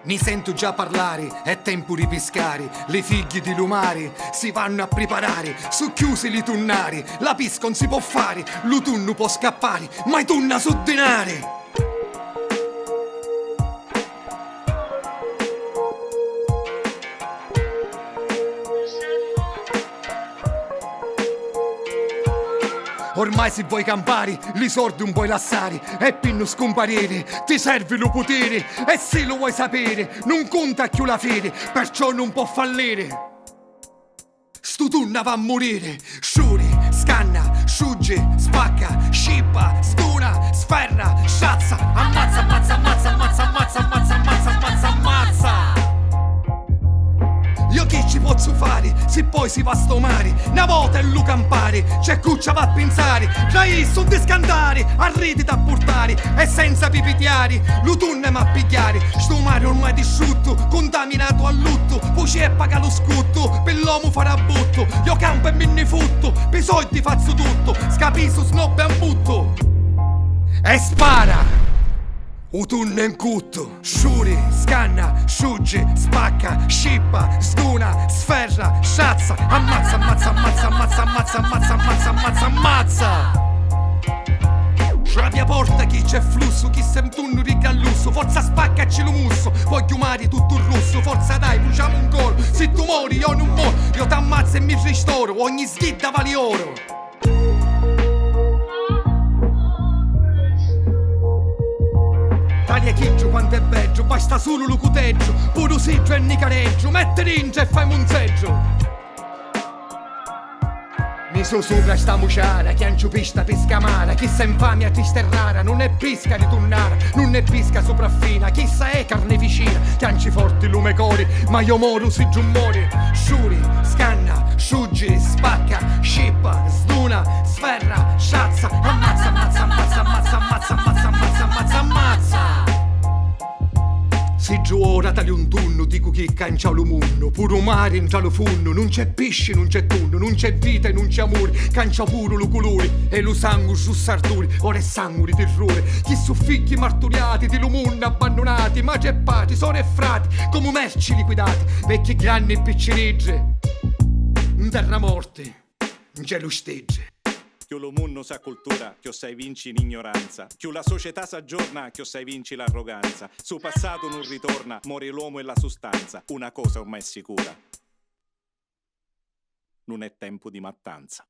Mi sento già parlare, è tempo di pescare. Le figlie di lumari si vanno a preparare. Su chiusi li tunnari, la pesca non si può fare. L'utunno può scappare, ma i tunna su denare. Ormai se vuoi campare, li sordi un puoi lassare. E per non scomparire, ti serve lo potere. E se lo vuoi sapere, non conta più la fede, perciò non può fallire. Stu tunna va a morire. Sciuri, scanna, sciugge, spacca, scippa, stuna, sferra, sciazza. Ammazza, ammazza, ammazza, ammazza, ammazza, ammazza, ammazza, ammazza, ammazza. Io che ci posso fare se poi si va a sto mare? Una volta è lu campare, c'è cuccia va a pensare. Rai sono di scandare, a rete da portare. E senza pipitiari, l'utunne ma a pigliare. Sto mare ormai disciutto, contaminato a lutto. Voce e paga lo scutto, per l'uomo farà botto. Io campo e me ne fotto, per i soldi faccio tutto. Scapiso, snob e ambutto. E spara! Utunne in cutto, sciuri, scanna, sciugge, spacca, scippa, stuna, sferra, sciazza. Ammazza, ammazza, ammazza, ammazza, ammazza, ammazza, ammazza, ammazza, ammazza. La mia porta chi c'è flusso, chi se un tunno riga al lusso. Forza spaccaci lo musso, voglio mari tutto il russo. Forza dai, bruciamo un coro, se tu mori io non moro. Io t'ammazzo e mi ristoro, ogni schidda vale oro. Taglia chiccio quanto è peggio, basta solo lo cuteggio. Puro siggio e nicareggio, mette ringia e fai munzeggio. Mi so sopra sta muciara, che anciupista pesca amara. Chi sa infamia triste e rara, non è pesca di tunnara, non è pesca sopraffina. Chissà è carneficina, che anci forti lume cori, ma io moro si giù muore. Sciuri, scanna, sciugge, spacca, scippa, sduna, sferra, sciazza. Ammazza, ammazza, ammazza, ammazza, ammazza, ammazza, ammazza, ammazza, ammazza. Se giù ora tali un tunno, dico che cancia lo munno. Puro mare entra lo funno, non c'è pesce, non c'è tunno, non c'è vita e non c'è amore. Cancia puro lo colore e lo sangue su sarduri. Ora è sangue di terrore, chi su figli martoriati di lo munno abbandonati, ma c'è pati, sorelle e frati, come merci liquidati. Vecchi grandi e piccinegge, in terra morte, in cielo stegge. Più lo munno sa cultura, che sai vinci in ignoranza. Più la società s'aggiorna, che sai vinci l'arroganza. Su passato non ritorna, muore l'uomo e la sostanza. Una cosa ormai è sicura: non è tempo di mattanza.